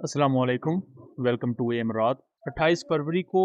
अस्सलाम वालेकुम, welcome to एमरात। 28 फरवरी को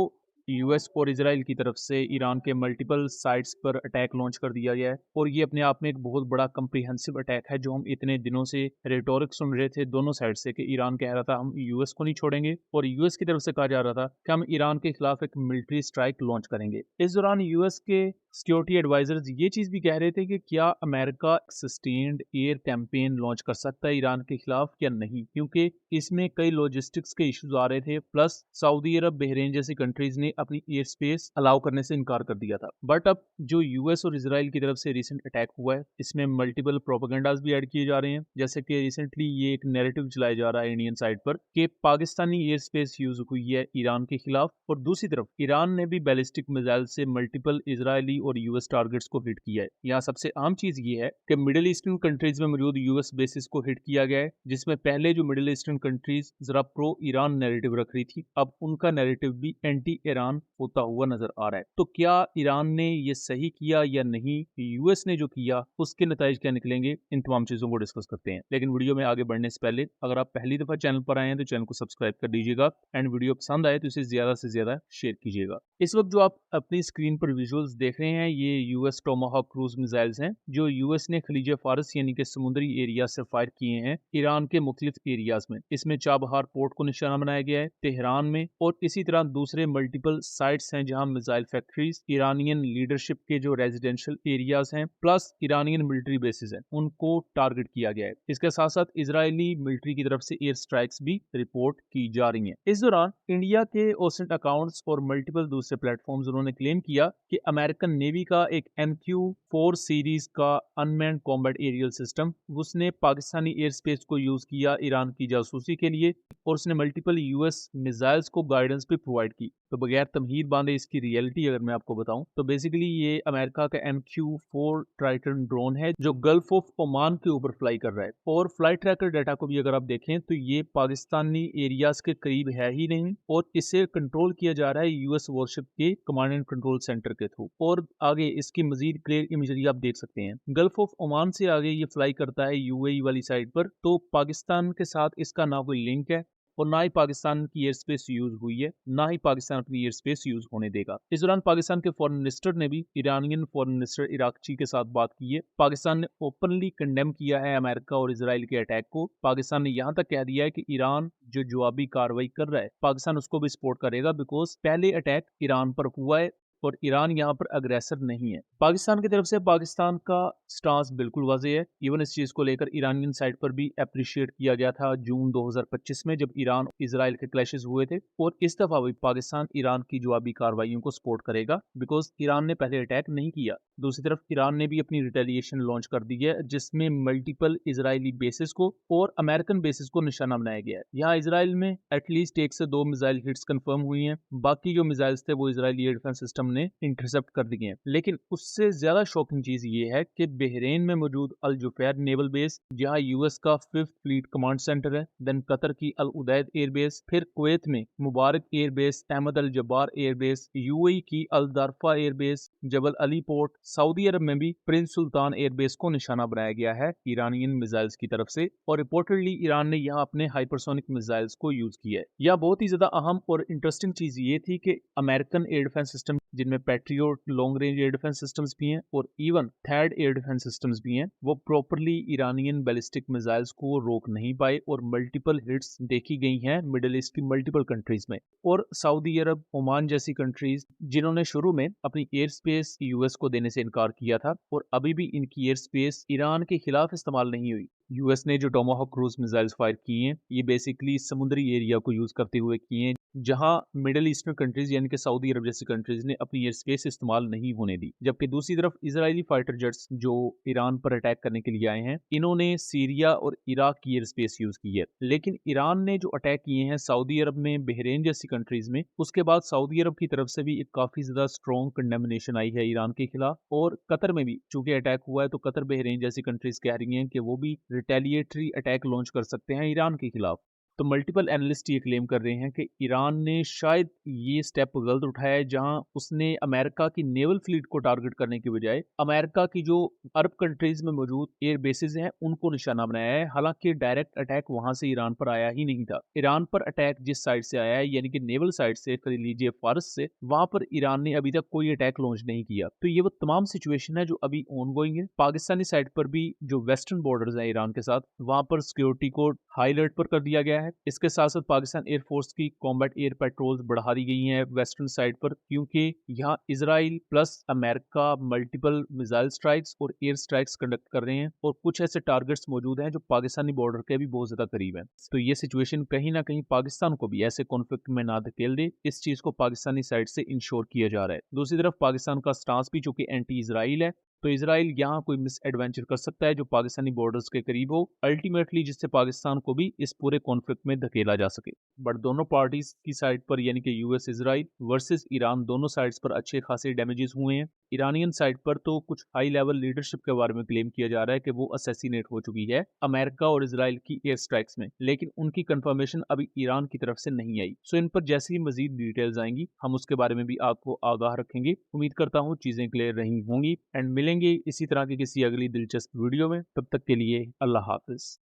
यूएस और इजराइल की तरफ से ईरान के मल्टीपल साइट्स पर अटैक लॉन्च कर दिया गया है और ये अपने आप में एक बहुत बड़ा कम्प्रिहेंसिव अटैक है जो हम इतने दिनों से रेटोरिक सुन रहे थे दोनों साइड से कि ईरान कह रहा था हम यूएस को नहीं छोड़ेंगे और यूएस की तरफ से कहा जा रहा था कि हम ईरान के खिलाफ एक मिलिट्री स्ट्राइक लॉन्च करेंगे। इस दौरान यूएस के सिक्योरिटी एडवाइजर्स ये चीज भी कह रहे थे कि क्या America sustained air campaign launch कर सकता है ईरान के खिलाफ या नहीं, क्योंकि इसमें कई लॉजिस्टिक्स के इश्यूज आ रहे थे। प्लस सऊदी अरब, बहरीन जैसी कंट्रीज ने अपनी एयर स्पेस अलाउ करने से इनकार कर दिया था। बट अब जो यूएस और इसराइल की तरफ से रिसेंट अटैक हुआ है इसमें मल्टीपल प्रोपेगेंडाज भी ऐड किए जा रहे हैं। जैसे कि रिसेंटली ये एक नैरेटिव चलाया जा रहा है इंडियन साइड पर कि पाकिस्तानी एयर स्पेस यूज हुई है ईरान के खिलाफ, और दूसरी तरफ ईरान ने भी बैलिस्टिक मिसाइल से मल्टीपल इजरायली और यूएस टारगेट्स को हिट किया है। यहाँ सबसे आम चीज ये है कि मिडिल ईस्टर्न कंट्रीज में मौजूद यूएस बेसिस को हिट किया गया है, जिसमें पहले जो मिडिल ईस्टर्न कंट्रीज जरा प्रो ईरान नैरेटिव रख रही थी, अब उनका नैरेटिव भी एंटी ईरान होता हुआ नजर आ रहा है। तो क्या ईरान ने ये सही किया या नहीं, यूएस ने जो किया उसके नतीजे क्या निकलेंगे, इन तमाम चीजों को डिस्कस करते हैं। लेकिन वीडियो में आगे बढ़ने से पहले अगर आप पहली दफा चैनल पर आए हैं तो चैनल को सब्सक्राइब कर दीजिएगा एंड वीडियो पसंद आए तो इसे ज्यादा से ज्यादा शेयर कीजिएगा। इस वक्त जो आप अपनी स्क्रीन पर विजुअल्स देख रहे हैं ये यूएस टोमाहॉक क्रूज मिसाइल्स हैं जो यूएस ने खलीज फारस यानी कि समुद्री एरिया से फायर किए हैं ईरान के मुख्तलिफ एरियाज में। इसमें चाबहार पोर्ट को निशाना बनाया गया है, तेहरान में, और इसी तरह दूसरे मल्टीपल साइट्स हैं जहां मिसाइल फैक्ट्रीज, ईरानियन लीडरशिप के जो रेजिडेंशियल एरियाज हैं, प्लस ईरानियन मिलिट्री बेसिस हैं, उनको टारगेट किया गया है। इसके साथ साथ इजरायली मिलिट्री की तरफ से एयर स्ट्राइक्स भी रिपोर्ट की जा रही हैं। इस दौरान इंडिया के ओसेंट अकाउंट्स और मल्टीपल दूसरे प्लेटफॉर्म्स उन्होंने क्लेम किया कि अमेरिकन नेवी का एक MQ-4 सीरीज का अनमैन्ड कॉम्बैट एरियल सिस्टम उसने पाकिस्तानी एयर स्पेस को यूज किया ईरान की जासूसी के लिए, और उसने मल्टीपल यूएस मिसाइल्स को गाइडेंस भी प्रोवाइड की। तो बगैर तमहीद बांधे इसकी रियलिटी अगर मैं आपको बताऊं तो बेसिकली ये अमेरिका का MQ-4 ट्राइटन ड्रोन है जो गल्फ ऑफ ओमान के ऊपर फ्लाई कर रहा है, और फ्लाइट ट्रैकर डाटा को भी अगर आप देखें तो ये पाकिस्तानी एरियाज के करीब है ही नहीं, और इसे कंट्रोल किया जा रहा है यूएस वॉरशिप के कमांड एंड कंट्रोल सेंटर के थ्रू। और आगे इसकी मजीद क्लियर इमेजरी आप देख सकते हैं। गल्फ ऑफ ओमान से आगे ये फ्लाई करता है यूएई वाली साइड पर, तो पाकिस्तान के साथ इसका ना कोई लिंक है और ना ही पाकिस्तान की एयर स्पेस यूज हुई है, ना ही पाकिस्तान अपनी एयर स्पेस यूज होने देगा। इस दौरान पाकिस्तान के फॉरेन मिनिस्टर ने भी ईरानियन फॉरेन मिनिस्टर इराकची के साथ बात की है। पाकिस्तान ने ओपनली कंडेम किया है अमेरिका और इजराइल के अटैक को। पाकिस्तान ने यहाँ तक कह दिया है कि ईरान जो जवाबी कार्रवाई कर रहा है पाकिस्तान उसको भी सपोर्ट करेगा, बिकॉज पहले अटैक ईरान पर हुआ है और ईरान यहाँ पर अग्रेसर नहीं है। पाकिस्तान की तरफ से पाकिस्तान का स्टांस बिल्कुल वाज़ेह है। इवन इस चीज को लेकर ईरानियन साइड पर भी अप्रिशिएट किया गया था जून 2025 में जब ईरान इजराइल के क्लैशेस हुए थे, और इस दफा भी पाकिस्तान ईरान की जवाबी कार्रवाइयों को सपोर्ट करेगा, बिकॉज ईरान ने पहले अटैक नहीं किया। दूसरी तरफ ईरान ने भी अपनी रिटेलिएशन लॉन्च कर दी है जिसमें मल्टीपल इजरायली बेसिस को और अमेरिकन बेसिस को निशाना बनाया गया है। यहाँ इसराइल में एटलीस्ट 1 से 2 मिसाइल हिट्स कंफर्म हुई हैं, बाकी जो मिसाइल्स थे वो इजरायली एयर डिफेंस सिस्टम ने इंटरसेप्ट कर दिए हैं। लेकिन उससे ज्यादा शॉकिंग चीज ये है कि बहरीन में मौजूद अल जुफैर नेवल बेस जहां यूएस का 5th फ्लीट कमांड सेंटर है, देन कतर की अल उदैद एयर बेस, फिर कुवैत में मुबारक एयर बेस, अहमद अल जब्बार एयर बेस, यूएई की अल दारफा एयर बेस, जबल अली पोर्ट, सऊदी अरब में भी प्रिंस सुल्तान एयर बेस को निशाना बनाया गया है ईरानियन मिसाइल्स की तरफ से, और रिपोर्टेडली ईरान ने यहाँ अपने हाइपरसोनिक मिसाइल्स को यूज किया है। यह बहुत ही ज्यादा अहम और इंटरेस्टिंग चीज ये थी कि अमेरिकन एयर डिफेंस सिस्टम जिनमें patriot long range air defence systems भी हैं और even third air defence systems भी हैं, वो प्रॉपरली ईरानियन बैलिस्टिक मिसाइल्स को रोक नहीं पाए और मल्टीपल हिट्स देखी गई हैं मिडिल ईस्ट की मल्टीपल कंट्रीज में। और सऊदी अरब, ओमान जैसी कंट्रीज जिन्होंने शुरू में अपनी एयर स्पेस यूएस को देने से इनकार किया था और अभी भी इनकी एयर स्पेस ईरान के खिलाफ इस्तेमाल नहीं हुई। यूएस ने जो टोमाहॉक क्रूज मिसाइल्स फायर किए हैं ये बेसिकली समुद्री एरिया को यूज करते हुए किए हैं जहां मिडिल ईस्टर्न कंट्रीज यानी कि सऊदी अरब जैसी कंट्रीज ने अपनी एयर स्पेस इस्तेमाल नहीं होने दी। जबकि दूसरी तरफ इजरायली फाइटर जेट्स जो ईरान पर अटैक करने के लिए आए हैं इन्होंने सीरिया और इराक की एयर स्पेस यूज की है। लेकिन ईरान ने जो अटैक किए हैं सऊदी अरब में, बहरीन जैसी कंट्रीज में, उसके बाद सऊदी अरब की तरफ से भी एक काफी ज्यादा स्ट्रॉन्ग कंडेमिनेशन आई है ईरान के खिलाफ, और कतर में भी चूंकि अटैक हुआ है तो कतर, बहरीन जैसी कंट्रीज कह रही हैं कि वो भी रिटेलिएटरी अटैक लॉन्च कर सकते हैं ईरान के खिलाफ। तो मल्टीपल एनालिस्ट ये क्लेम कर रहे हैं कि ईरान ने शायद ये स्टेप गलत उठाया है, जहां उसने अमेरिका की नेवल फ्लीट को टारगेट करने की बजाय अमेरिका की जो अरब कंट्रीज में मौजूद एयर बेसिस हैं उनको निशाना बनाया है। हालांकि डायरेक्ट अटैक वहां से ईरान पर आया ही नहीं था। ईरान पर अटैक जिस साइड से आया है, यानी कि नेवल साइड से, कर लीजिए फारस से, वहां पर ईरान ने अभी तक कोई अटैक लॉन्च नहीं किया। तो ये वो तमाम सिचुएशन है जो अभी ऑन गोइंग है। पाकिस्तानी साइड पर भी जो वेस्टर्न बॉर्डर्स है ईरान के साथ, वहां पर सिक्योरिटी को हाई अलर्ट पर कर दिया गया है। इसके साथ साथ पाकिस्तान एयरफोर्स की कॉम्बैट एयर पेट्रोल्स बढ़ा दी गई हैं वेस्टर्न साइड पर, क्योंकि यहाँ Israel plus America multiple missile strikes और एयर स्ट्राइक्स कंडक्ट कर रहे हैं और कुछ ऐसे टारगेट्स मौजूद हैं जो पाकिस्तानी बॉर्डर के भी बहुत ज्यादा करीब हैं। तो ये सिचुएशन कहीं ना कहीं पाकिस्तान को भी ऐसे कॉन्फ्लिक्ट में ना धकेल दे, इस चीज को पाकिस्तानी साइड से इंश्योर किया जा रहा है। दूसरी तरफ पाकिस्तान का स्टांस भी चूंकि एंटी इसराइल है, तो इसराइल यहाँ कोई मिस एडवेंचर कर सकता है जो पाकिस्तानी बॉर्डर्स के करीब हो, अल्टीमेटली जिससे पाकिस्तान को भी इस पूरे कॉन्फ्लिक्ट में धकेला जा सके। बट दोनों पार्टीज की साइड पर, यानी कि यूएस इसराइल वर्सेस ईरान, दोनों साइड्स पर अच्छे खासे डैमेजेस हुए हैं। ईरानियन साइड पर तो कुछ हाई लेवल लीडरशिप के बारे में क्लेम किया जा रहा है कि वो असैसिनेट हो चुकी है अमेरिका और इसराइल की एयर स्ट्राइक्स में, लेकिन उनकी कंफर्मेशन अभी ईरान की तरफ से नहीं आई। सो इन पर जैसे ही मजीद डिटेल्स आएंगी हम उसके बारे में भी आपको आगाह रखेंगे। उम्मीद करता हूँ चीजें क्लियर रही होंगी एंड मिलेंगे इसी तरह की किसी अगली दिलचस्प वीडियो में। तब तक के लिए अल्लाह हाफिज।